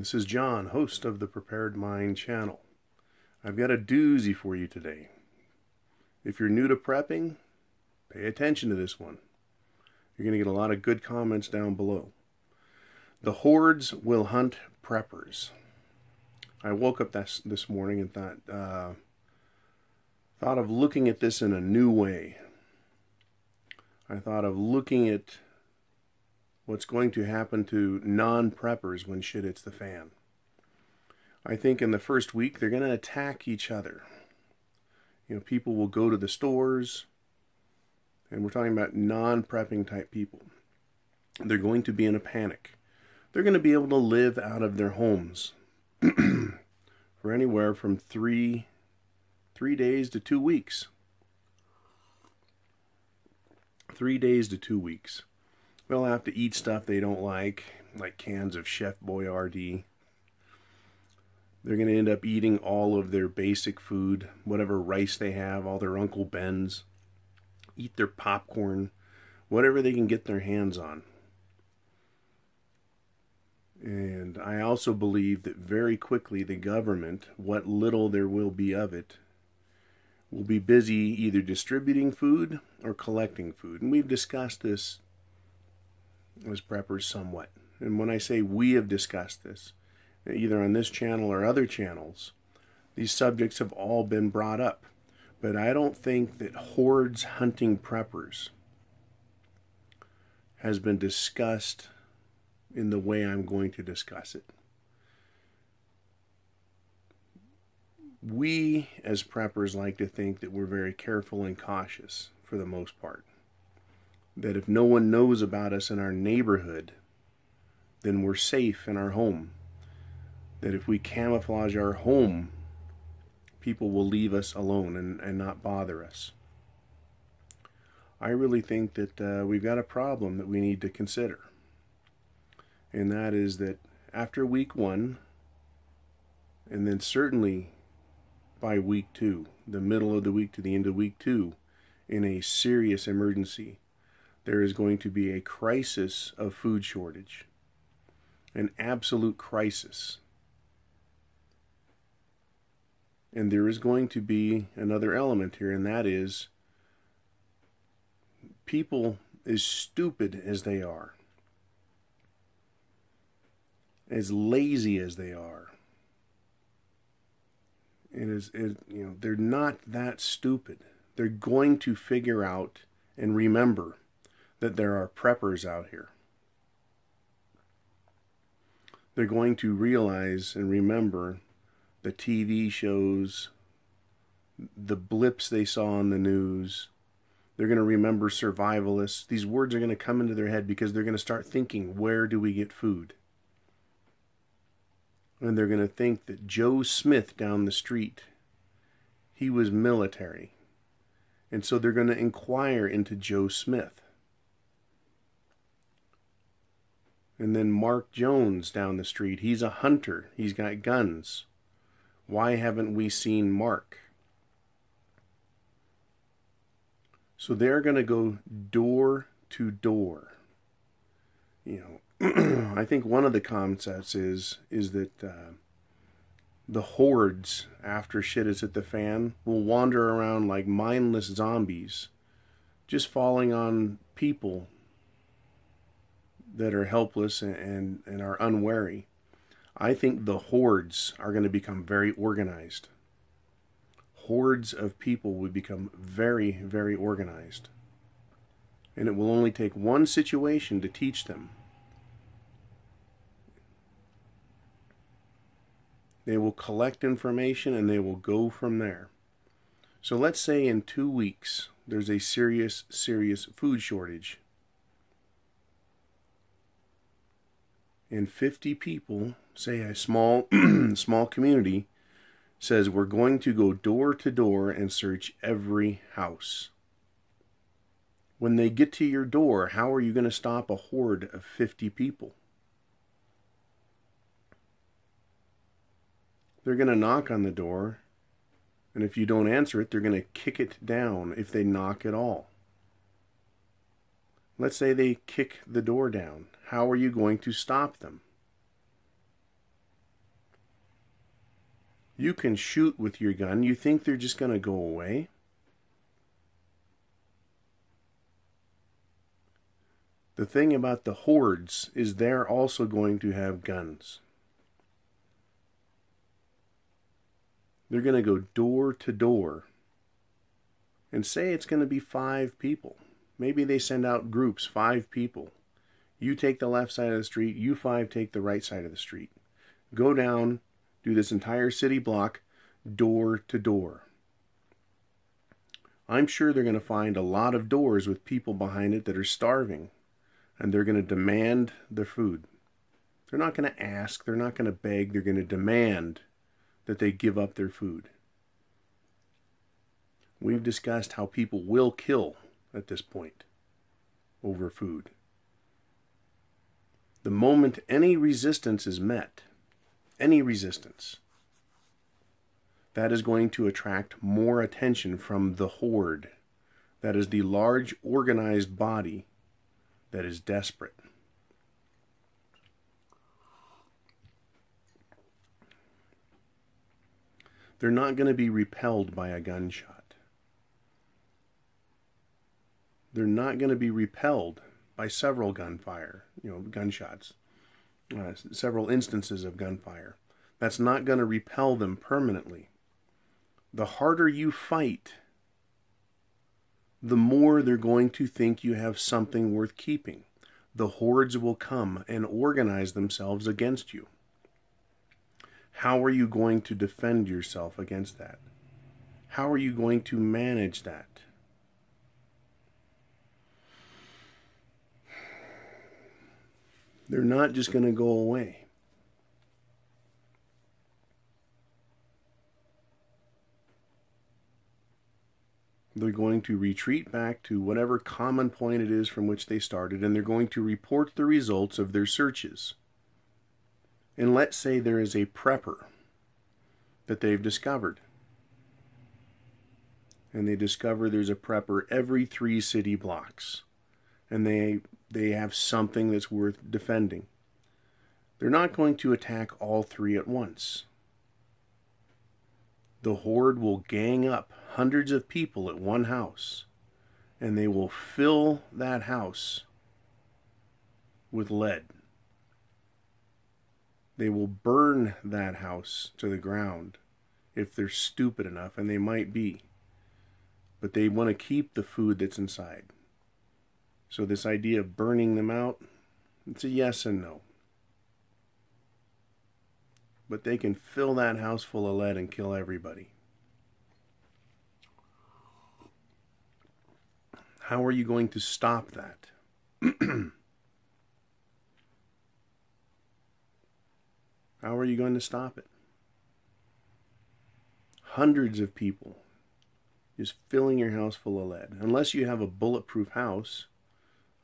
This is John, host of the Prepared Mind channel. I've got a doozy for you today. If you're new to prepping, pay attention to this one. You're going to get a lot of good comments down below. The hordes will hunt preppers. I woke up this morning and thought of looking at this in a new way. I thought of looking at what's going to happen to non-preppers when shit hits the fan. I think in the first week they're going to attack each other. You know, people will go to the stores, and we're talking about non-prepping type people. They're going to be in a panic. They're going to be able to live out of their homes for anywhere from 3 days to 2 weeks. 3 days to 2 weeks. They'll have to eat stuff they don't like cans of Chef Boyardee. They're going to end up eating all of their basic food, whatever rice they have, all their Uncle Ben's. Eat their popcorn, whatever they can get their hands on. And I also believe that very quickly the government, what little there will be of it, will be busy either distributing food or collecting food. And we've discussed this as preppers somewhat. And when I say we have discussed this, either on this channel or other channels, these subjects have all been brought up. But I don't think that hordes hunting preppers has been discussed in the way I'm going to discuss it. We as preppers like to think that we're very careful and cautious for the most part. That if no one knows about us in our neighborhood, then we're safe in our home. That if we camouflage our home, people will leave us alone and not bother us. I really think that we've got a problem that we need to consider. And that is that after week 1, and then certainly by week 2, the middle of the week to the end of week 2, in a serious emergency, there is going to be a crisis of food shortage. An absolute crisis. And there is going to be another element here, and that is people, as stupid as they are, as lazy as they are, they're not that stupid. They're going to figure out and remember that there are preppers out here. They're going to realize and remember the TV shows, the blips they saw on the news. They're going to remember survivalists. These words are going to come into their head because they're going to start thinking, where do we get food? And they're going to think that Joe Smith down the street, he was military. And so they're going to inquire into Joe Smith. And then Mark Jones down the street, he's a hunter. He's got guns. Why haven't we seen Mark? So they're going to go door to door. You know, I think one of the concepts is that the hordes, after shit is at the fan, will wander around like mindless zombies, just falling on people that are helpless and are unwary. I think the hordes are going to become very organized. Hordes of people would become very, very organized. And it will only take one situation to teach them. They will collect information and they will go from there. So let's say in 2 weeks there's a serious food shortage. And 50 people, say a small community, says we're going to go door to door and search every house. When they get to your door, how are you going to stop a horde of 50 people? They're going to knock on the door, and if you don't answer it, they're going to kick it down if they knock at all. Let's say they kick the door down. How are you going to stop them? You can shoot with your gun. You think they're just going to go away? The thing about the hordes is they're also going to have guns. They're going to go door to door and say it's going to be 5 people. Maybe they send out groups, 5 people. You take the left side of the street, you 5 take the right side of the street. Go down, do this entire city block, door to door. I'm sure they're going to find a lot of doors with people behind it that are starving, and they're going to demand their food. They're not going to ask, they're not going to beg, they're going to demand that they give up their food. We've discussed how people will kill at this point over food. The moment any resistance is met, any resistance, that is going to attract more attention from the horde. That is the large organized body that is desperate. They're not going to be repelled by a gunshot. They're not going to be repelled by several gunshots, several instances of gunfire. That's not going to repel them permanently. The harder you fight, the more they're going to think you have something worth keeping. The hordes will come and organize themselves against you. How are you going to defend yourself against that? How are you going to manage that? They're not just going to go away. They're going to retreat back to whatever common point it is from which they started, and they're going to report the results of their searches. And let's say there is a prepper that they've discovered. And they discover there's a prepper every 3 city blocks. And they have something that's worth defending. They're not going to attack all 3 at once. The horde will gang up hundreds of people at one house, and they will fill that house with lead. They will burn that house to the ground if they're stupid enough, and they might be. But they want to keep the food that's inside. So this idea of burning them out, it's a yes and no. But they can fill that house full of lead and kill everybody. How are you going to stop that? How are you going to stop it? Hundreds of people just filling your house full of lead. Unless you have a bulletproof house.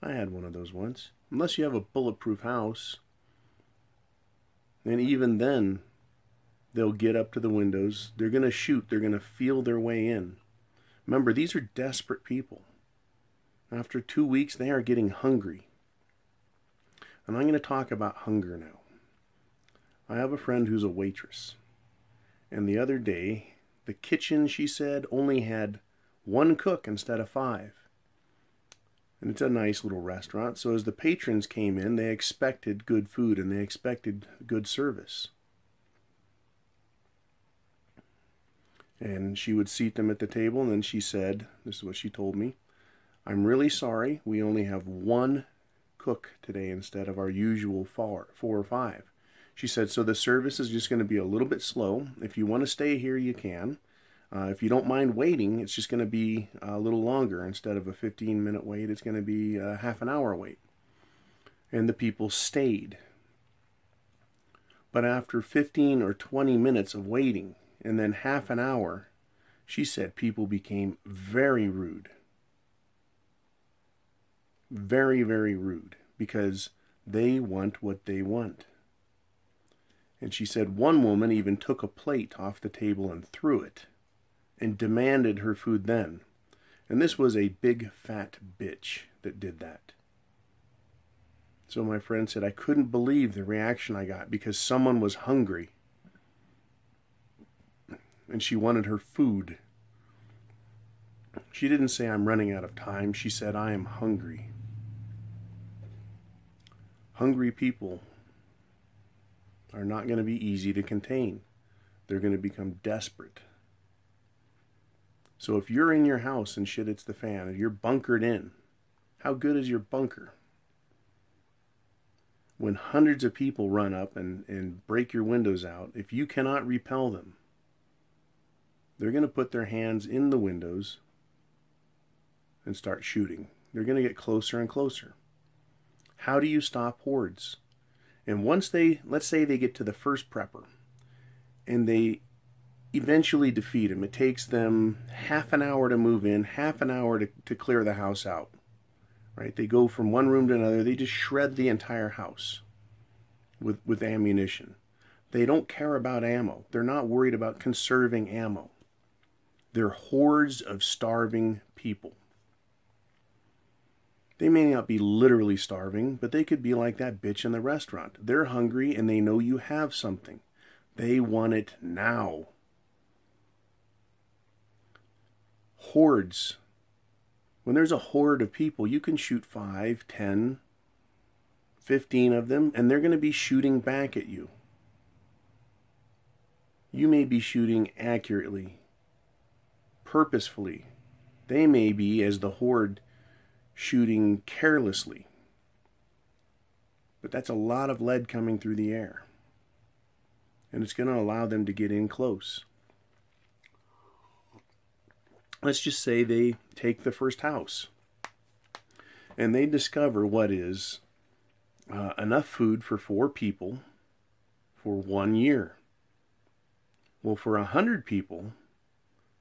I had one of those once. Unless you have a bulletproof house, and even then, they'll get up to the windows. They're going to shoot. They're going to feel their way in. Remember, these are desperate people. After 2 weeks, they are getting hungry. And I'm going to talk about hunger now. I have a friend who's a waitress. And the other day, the kitchen, she said, only had 1 cook instead of 5. And it's a nice little restaurant. So as the patrons came in, they expected good food and they expected good service. And she would seat them at the table, and then she said, this is what she told me, "I'm really sorry, we only have 1 cook today instead of our usual 4 or 5. She said, so the service is just going to be a little bit slow. If you want to stay here, you can. If you don't mind waiting, it's just going to be a little longer. Instead of a 15-minute wait, it's going to be a half an hour wait." And the people stayed. But after 15 or 20 minutes of waiting, and then half an hour, she said people became very rude. Very, very rude. Because they want what they want. And she said one woman even took a plate off the table and threw it, and demanded her food then. And this was a big fat bitch that did that. So my friend said, I couldn't believe the reaction I got because someone was hungry. and she wanted her food. She didn't say, "I'm running out of time." She said, "I am hungry." Hungry people are not going to be easy to contain. They're going to become desperate. So if you're in your house and shit hits the fan, if you're bunkered in, how good is your bunker? When hundreds of people run up and break your windows out, if you cannot repel them, they're going to put their hands in the windows and start shooting. They're going to get closer and closer. How do you stop hordes? And once let's say they get to the first prepper, and they eventually defeat him. It takes them half an hour to move in, half an hour to clear the house out. Right? They go from one room to another. They just shred the entire house with ammunition. They don't care about ammo. They're not worried about conserving ammo. They're hordes of starving people. They may not be literally starving, but they could be like that bitch in the restaurant. They're hungry and they know you have something. They want it now. Hordes. When there's a horde of people, you can shoot 5, 10, 15 of them, and they're going to be shooting back at you. You may be shooting accurately, purposefully. They may be, as the horde, shooting carelessly. But that's a lot of lead coming through the air. And it's going to allow them to get in close. Let's just say they take the first house. And they discover what is enough food for 4 people for 1 year. Well, for 100 people,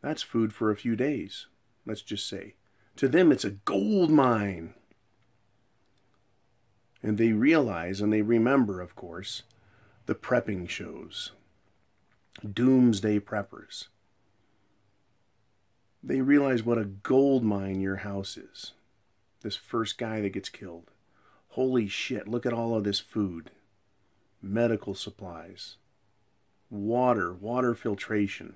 that's food for a few days, let's just say. To them, it's a gold mine. And they realize, and they remember, of course, the prepping shows. Doomsday preppers. They realize what a gold mine your house is. This first guy that gets killed. Holy shit, look at all of this food. Medical supplies. Water filtration.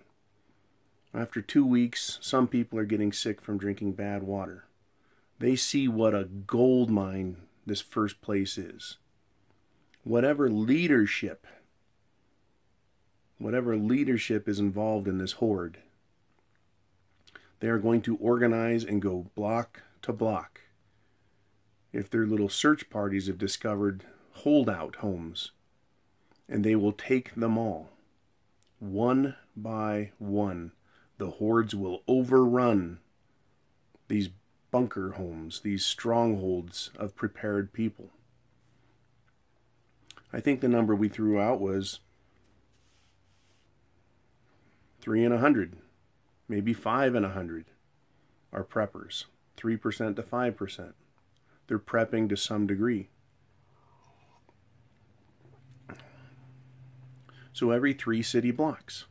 After 2 weeks, some people are getting sick from drinking bad water. They see what a gold mine this first place is. Whatever leadership is involved in this horde, they are going to organize and go block to block. If their little search parties have discovered holdout homes, and they will take them all. One by one, the hordes will overrun these bunker homes, these strongholds of prepared people. I think the number we threw out was 3 in 100, maybe 5 in 100 are preppers, 3% to 5%. They're prepping to some degree. So every 3 city blocks.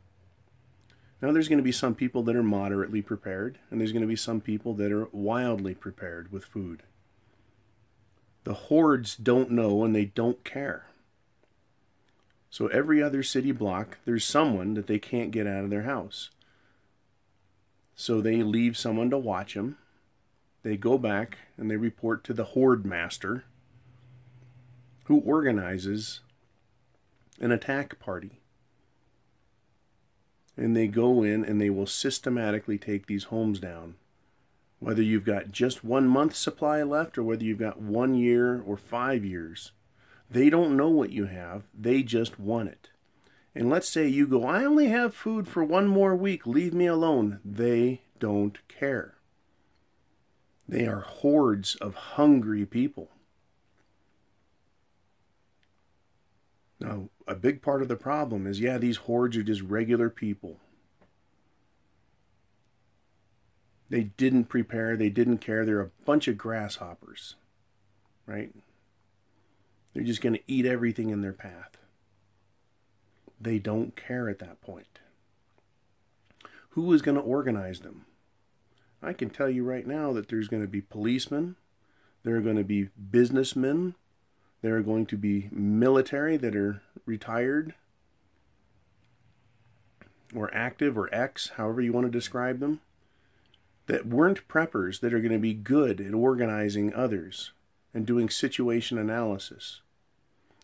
Now there's going to be some people that are moderately prepared, and there's going to be some people that are wildly prepared with food. The hordes don't know and they don't care. So every other city block, there's someone that they can't get out of their house. So they leave someone to watch them. They go back and they report to the horde master, who organizes an attack party. And they go in and they will systematically take these homes down. Whether you've got just 1 month's supply left or whether you've got 1 year or 5 years. They don't know what you have. They just want it. And let's say you go, I only have food for 1 more week. Leave me alone. They don't care. They are hordes of hungry people. Now, a big part of the problem is, yeah, these hordes are just regular people. They didn't prepare, they didn't care, they're a bunch of grasshoppers, right? They're just going to eat everything in their path. They don't care at that point. Who is going to organize them? I can tell you right now that there's going to be policemen, there are going to be businessmen, there are going to be military that are retired. or active or X, however you want to describe them, that weren't preppers that are going to be good at organizing others and doing situation analysis.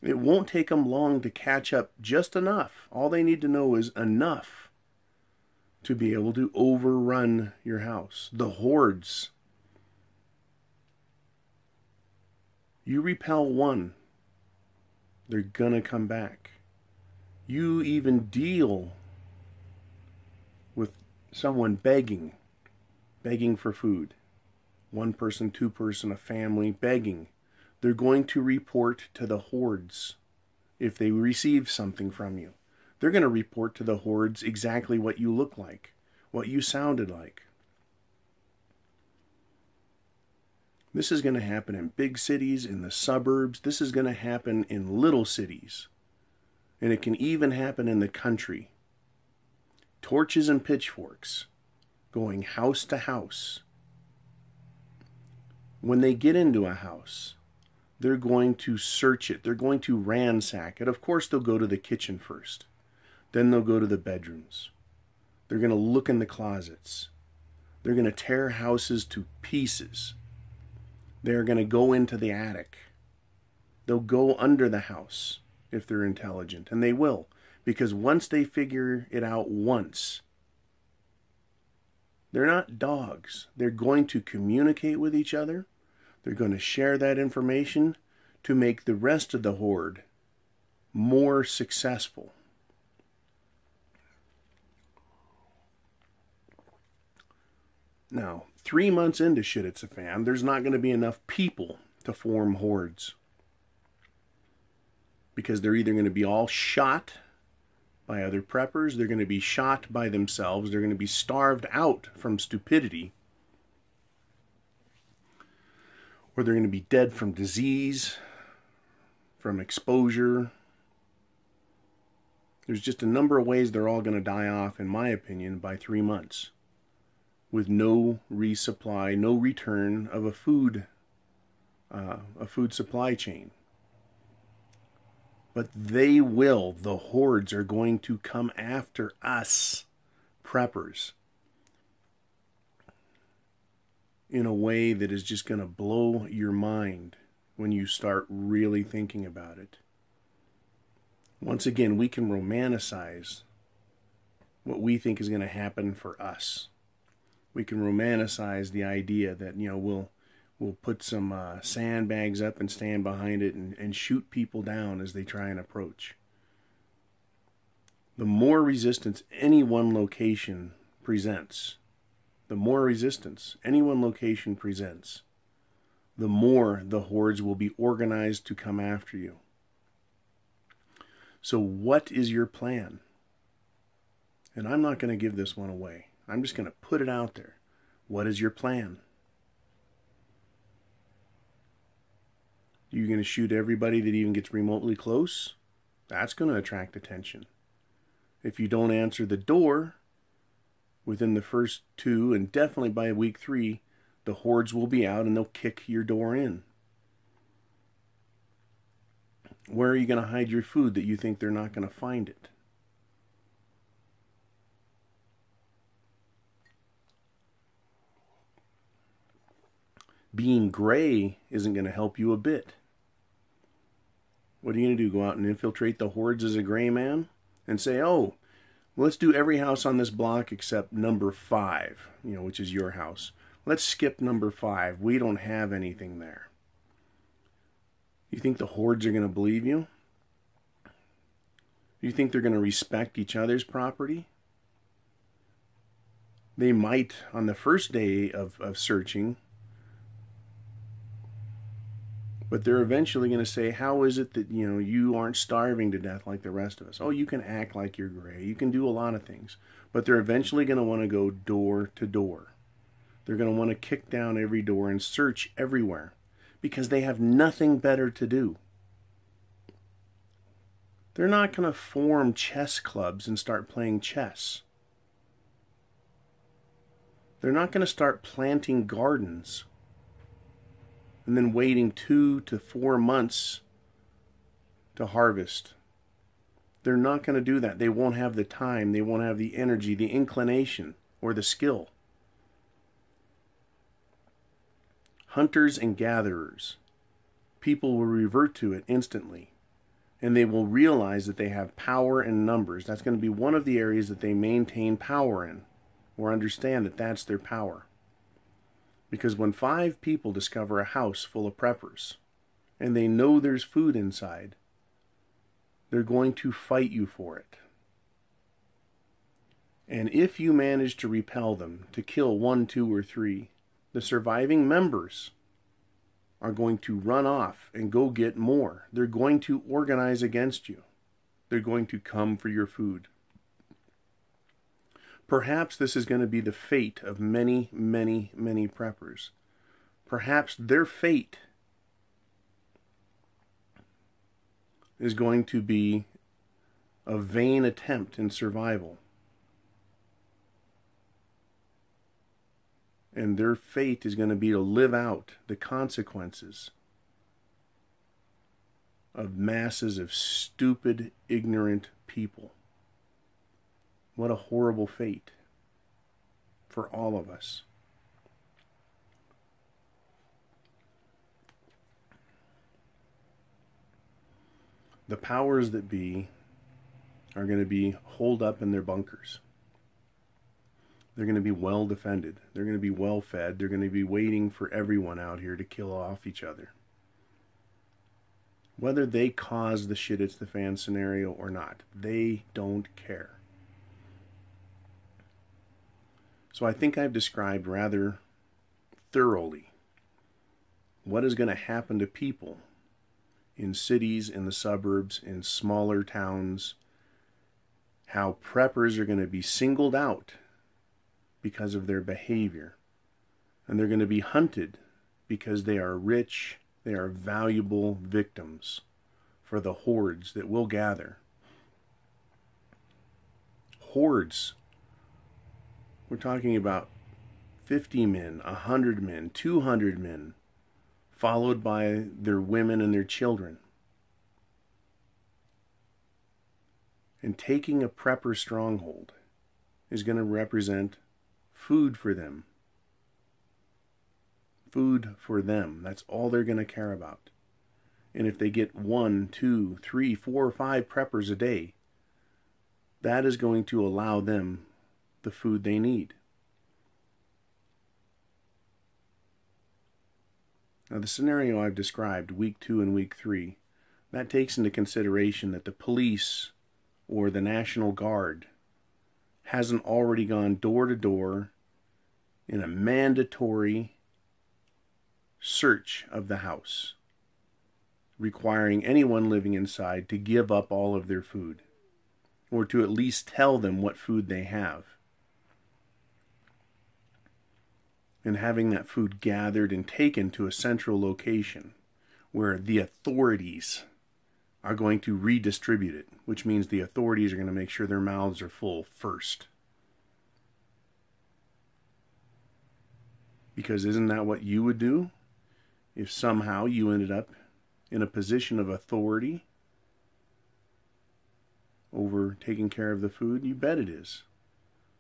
It won't take them long to catch up just enough. All they need to know is enough to be able to overrun your house. The hordes. You repel one, they're going to come back. You even deal with someone begging for food. One person, two person, a family begging. They're going to report to the hordes if they receive something from you. They're going to report to the hordes exactly what you look like, what you sounded like. This is going to happen in big cities, in the suburbs. This is going to happen in little cities. And it can even happen in the country. Torches and pitchforks going house to house. When they get into a house, they're going to search it. They're going to ransack it. Of course, they'll go to the kitchen first. Then they'll go to the bedrooms. They're going to look in the closets. They're going to tear houses to pieces. They're going to go into the attic. They'll go under the house if they're intelligent. And they will. Because once they figure it out once, they're not dogs. They're going to communicate with each other. They're going to share that information to make the rest of the horde more successful. Now, 3 months into Shit It's a Fan, there's not going to be enough people to form hordes. Because they're either going to be all shot by other preppers, they're going to be shot by themselves, they're going to be starved out from stupidity, or they're going to be dead from disease, from exposure. There's just a number of ways they're all going to die off, in my opinion, by 3 months. With no resupply, no return of a food supply chain. But they will, the hordes are going to come after us, preppers, in a way that is just going to blow your mind when you start really thinking about it. Once again, we can romanticize what we think is going to happen for us. We can romanticize the idea that, we'll put some sandbags up and stand behind it and shoot people down as they try and approach. The more resistance any one location presents, the more the hordes will be organized to come after you. So what is your plan? And I'm not going to give this one away. I'm just going to put it out there. What is your plan? You're going to shoot everybody that even gets remotely close? That's going to attract attention. If you don't answer the door within the first 2, and definitely by week 3, the hordes will be out and they'll kick your door in. Where are you going to hide your food that you think they're not going to find it? Being gray isn't going to help you a bit. What are you going to do? Go out and infiltrate the hordes as a gray man? And say, oh, let's do every house on this block except number 5, which is your house. Let's skip number 5. We don't have anything there. You think the hordes are going to believe you? You think they're going to respect each other's property? They might on the first day of searching, but they're eventually going to say, how is it that, you aren't starving to death like the rest of us? Oh, you can act like you're gray. You can do a lot of things. But they're eventually going to want to go door to door. They're going to want to kick down every door and search everywhere because they have nothing better to do. They're not going to form chess clubs and start playing chess. They're not going to start planting gardens and then waiting 2 to 4 months to harvest. They're not going to do that. They won't have the time. They won't have the energy, the inclination, or the skill. Hunters and gatherers, people will revert to it instantly. And they will realize that they have power in numbers. That's going to be one of the areas that they maintain power in, or understand that that's their power. Because when 5 people discover a house full of preppers, and they know there's food inside, they're going to fight you for it. And if you manage to repel them, to kill 1, 2, or 3, the surviving members are going to run off and go get more. They're going to organize against you. They're going to come for your food. Perhaps this is going to be the fate of many, many, many preppers. Perhaps their fate is going to be a vain attempt in survival. And their fate is going to be to live out the consequences of masses of stupid, ignorant people. What a horrible fate for all of us. The powers that be are going to be holed up in their bunkers. They're going to be well defended. They're going to be well fed. They're going to be waiting for everyone out here to kill off each other. Whether they cause the shit it's the fan scenario or not, they don't care. So I think I've described rather thoroughly what is going to happen to people in cities, in the suburbs, in smaller towns, how preppers are going to be singled out because of their behavior. And they're going to be hunted because they are rich, they are valuable victims for the hordes that will gather. Hordes. We're talking about 50 men, 100 men, 200 men, followed by their women and their children. And taking a prepper stronghold is going to represent food for them. Food for them. That's all they're going to care about. And if they get 1, 2, 3, 4, 5 preppers a day, that is going to allow them the food they need. Now, the scenario I've described, week 2 and week 3, that takes into consideration that the police or the National Guard hasn't already gone door to door in a mandatory search of the house, requiring anyone living inside to give up all of their food, or to at least tell them what food they have. And having that food gathered and taken to a central location where the authorities are going to redistribute it, which means the authorities are going to make sure their mouths are full first. Because isn't that what you would do if somehow you ended up in a position of authority over taking care of the food? You bet it is.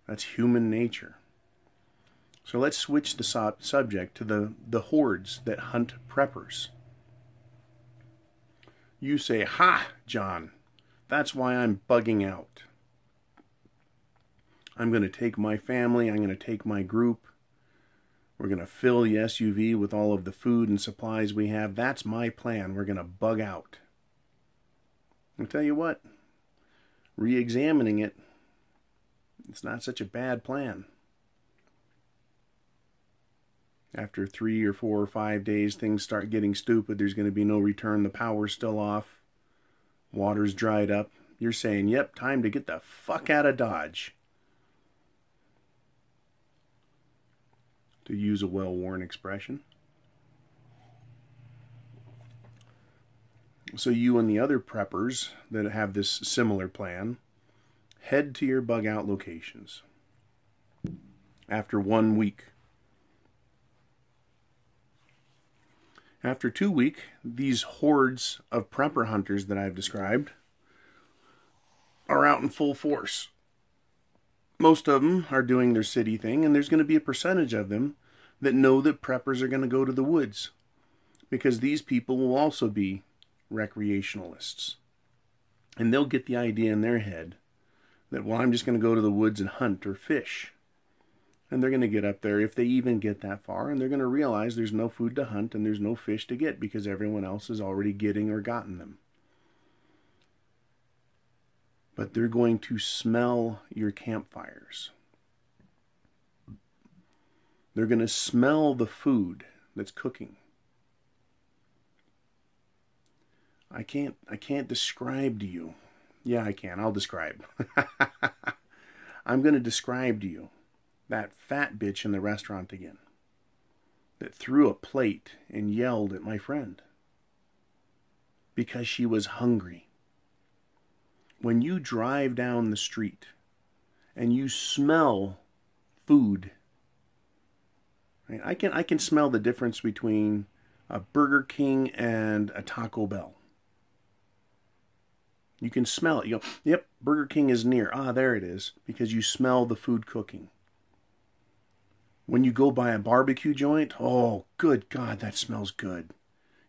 That's human nature. So let's switch the subject to the hordes that hunt preppers. You say, "Ha, John, that's why I'm bugging out. I'm going to take my family, I'm going to take my group, we're going to fill the SUV with all of the food and supplies we have. That's my plan. We're going to bug out." I'll tell you what, re-examining it, it's not such a bad plan. After 3 or 4 or 5 days, things start getting stupid. There's going to be no return. The power's still off. Water's dried up. You're saying, yep, time to get the fuck out of Dodge. To use a well-worn expression. So you and the other preppers that have this similar plan, head to your bug-out locations. After 1 week. After 2 weeks, these hordes of prepper hunters that I've described are out in full force. Most of them are doing their city thing, and there's going to be a percentage of them that know that preppers are going to go to the woods, because these people will also be recreationalists. And they'll get the idea in their head that, well, I'm just going to go to the woods and hunt or fish. And they're going to get up there, if they even get that far, and they're going to realize there's no food to hunt and there's no fish to get because everyone else is already getting or gotten them. But they're going to smell your campfires. They're going to smell the food that's cooking. I can't describe to you. Yeah, I can. I'll describe. I'm going to describe to you that fat bitch in the restaurant again that threw a plate and yelled at my friend because she was hungry. When you drive down the street and you smell food, right? I can smell the difference between a Burger King and a Taco Bell. You can smell it. You go, yep, Burger King is near. Ah, there it is, because you smell the food cooking. When you go by a barbecue joint, oh, good God, that smells good.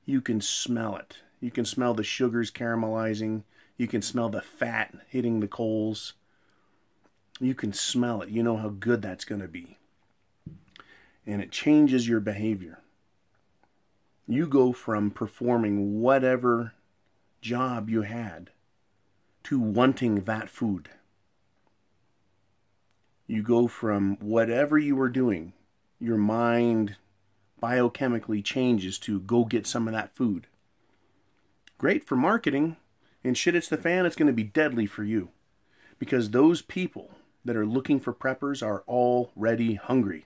You can smell it. You can smell the sugars caramelizing. You can smell the fat hitting the coals. You can smell it. You know how good that's going to be. And it changes your behavior. You go from performing whatever job you had to wanting that food. You go from whatever you were doing, your mind biochemically changes to go get some of that food. Great for marketing, and shit hits the fan, it's going to be deadly for you. Because those people that are looking for preppers are already hungry.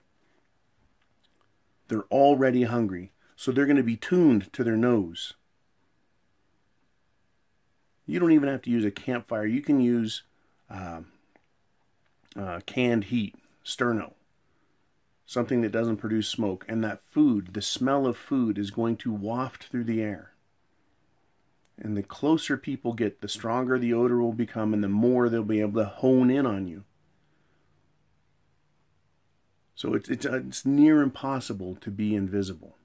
They're already hungry, so they're going to be tuned to their nose. You don't even have to use a campfire. You can use canned heat, sterno, something that doesn't produce smoke. And that food, the smell of food, is going to waft through the air. And the closer people get, the stronger the odor will become, and the more they'll be able to hone in on you. So it's near impossible to be invisible.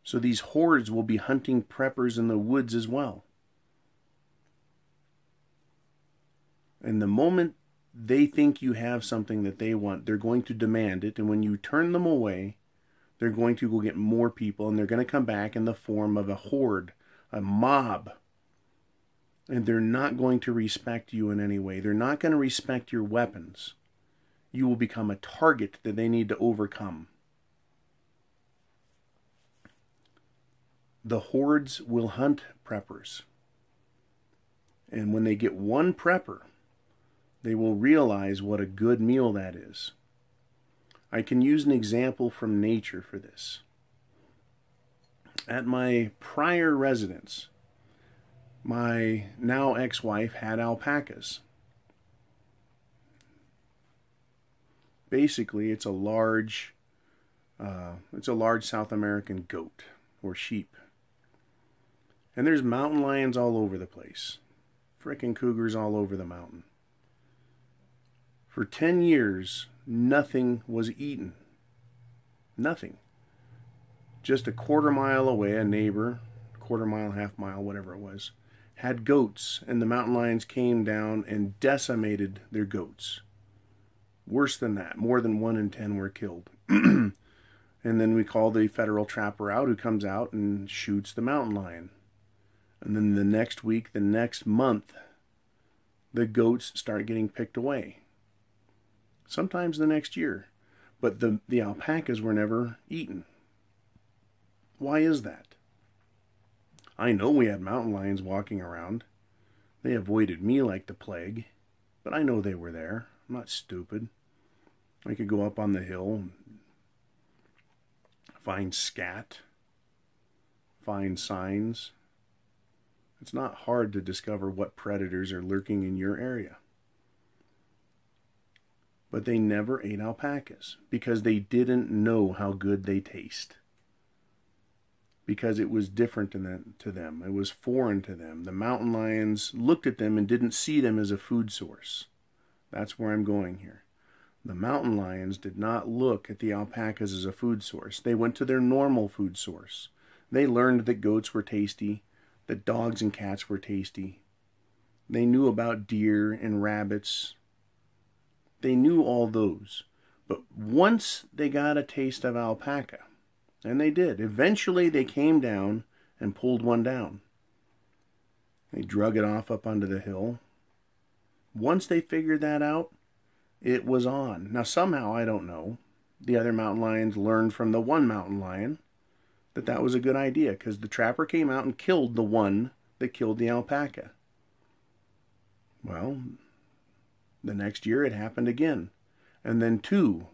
So these hordes will be hunting preppers in the woods as well. And the moment they think you have something that they want, they're going to demand it. And when you turn them away, they're going to go get more people. And they're going to come back in the form of a horde, a mob. And they're not going to respect you in any way. They're not going to respect your weapons. You will become a target that they need to overcome. The hordes will hunt preppers. And when they get one prepper, they will realize what a good meal that is. I can use an example from nature for this. At my prior residence, my now ex-wife had alpacas. Basically, it's a large South American goat or sheep. And there's mountain lions all over the place. Frickin' cougars all over the mountain. For 10 years, nothing was eaten. Nothing. Just a quarter mile away, a neighbor, quarter mile, half mile, whatever it was, had goats, and the mountain lions came down and decimated their goats. Worse than that, more than 1 in 10 were killed. And then we call the federal trapper out, who comes out and shoots the mountain lion. And then the next week, the next month, the goats start getting picked away. Sometimes the next year. But the alpacas were never eaten. Why is that? I know we had mountain lions walking around. They avoided me like the plague. But I know they were there. I'm not stupid. I could go up on the hill and find scat, find signs. It's not hard to discover what predators are lurking in your area. But they never ate alpacas because they didn't know how good they taste. because it was different to them. It was foreign to them. The mountain lions looked at them and didn't see them as a food source. That's where I'm going here. The mountain lions did not look at the alpacas as a food source. They went to their normal food source. They learned that goats were tasty, that dogs and cats were tasty. They knew about deer and rabbits. They knew all those. But once they got a taste of alpaca, and they did, eventually they came down and pulled one down. They drug it off up onto the hill. Once they figured that out, it was on. Now somehow, I don't know, the other mountain lions learned from the one mountain lion that that was a good idea, because the trapper came out and killed the one that killed the alpaca. Well, the next year it happened again. And then two,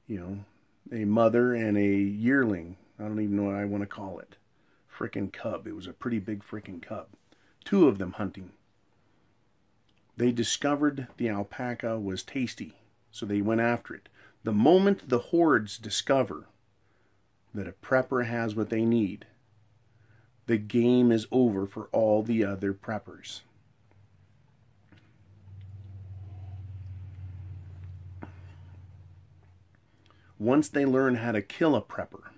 a mother and a yearling. I don't even know what I want to call it. Frickin' cub. It was a pretty big frickin' cub. Two of them hunting. They discovered the alpaca was tasty, so they went after it. The moment the hordes discover that a prepper has what they need, the game is over for all the other preppers. Once they learn how to kill a prepper,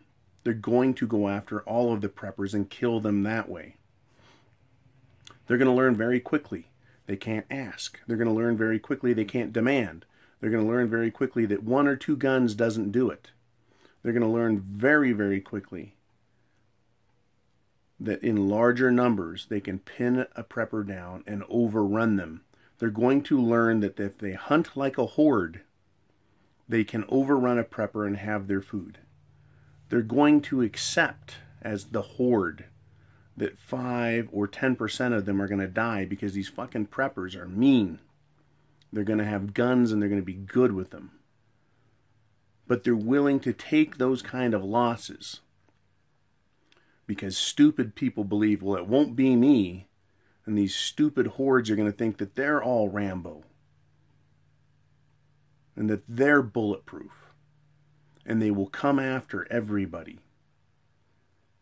they're going to go after all of the preppers and kill them that way. They're going to learn very quickly they can't ask. They're going to learn very quickly they can't demand. They're going to learn very quickly that 1 or 2 guns doesn't do it. They're going to learn very, very quickly that in larger numbers they can pin a prepper down and overrun them. They're going to learn that if they hunt like a horde, they can overrun a prepper and have their food. They're going to accept as the horde that 5 or 10% of them are going to die because these fucking preppers are mean. They're going to have guns and they're going to be good with them. But they're willing to take those kind of losses because stupid people believe, well, it won't be me. And these stupid hordes are going to think that they're all Rambo. And that they're bulletproof. And they will come after everybody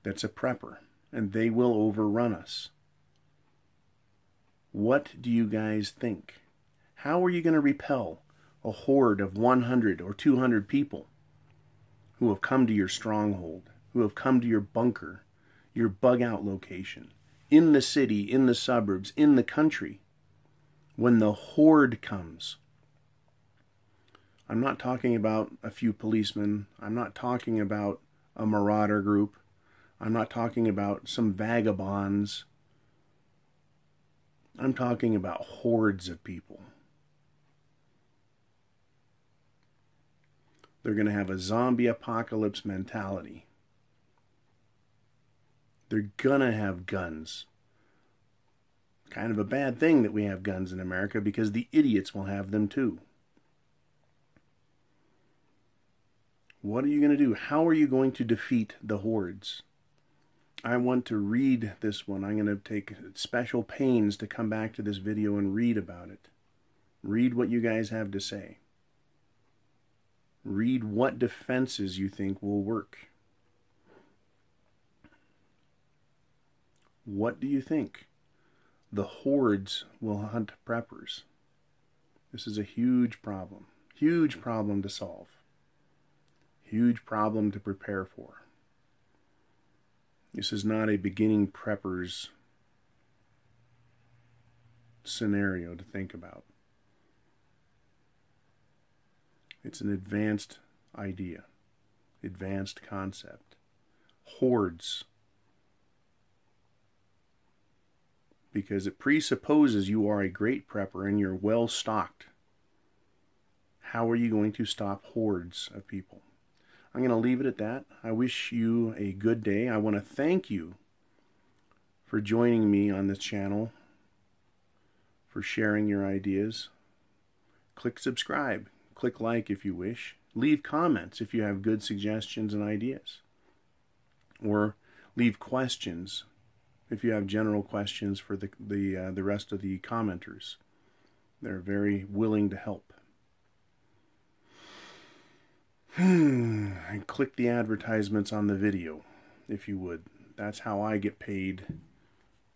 that's a prepper. And they will overrun us. What do you guys think? How are you going to repel a horde of 100 or 200 people who have come to your stronghold, who have come to your bunker, your bug-out location, in the city, in the suburbs, in the country, when the horde comes? I'm not talking about a few policemen. I'm not talking about a marauder group. I'm not talking about some vagabonds. I'm talking about hordes of people. They're going to have a zombie apocalypse mentality. They're going to have guns. Kind of a bad thing that we have guns in America because the idiots will have them too. What are you going to do? How are you going to defeat the hordes? I want to read this one. I'm going to take special pains to come back to this video and read about it. Read what you guys have to say. Read what defenses you think will work. What do you think? The hordes will hunt preppers. This is a huge problem. Huge problem to solve. Huge problem to prepare for. This is not a beginning prepper's scenario to think about. It's an advanced idea, advanced concept. Hordes. Because it presupposes you are a great prepper and you're well stocked. How are you going to stop hordes of people? I'm going to leave it at that. I wish you a good day. I want to thank you for joining me on this channel, for sharing your ideas. Click subscribe. Click like if you wish. Leave comments if you have good suggestions and ideas. Or leave questions if you have general questions for the rest of the commenters. They're very willing to help. And click the advertisements on the video. if you would. That's how I get paid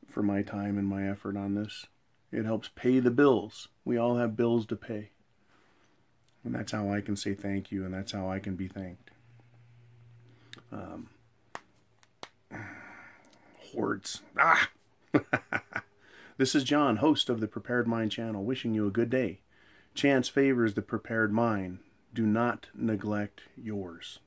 for my time and my effort on this. It helps pay the bills. We all have bills to pay. And that's how I can say thank you, and that's how I can be thanked. Hordes. This is John, host of the Prepared Mind channel, wishing you a good day. Chance favors the prepared mind. Do not neglect yours.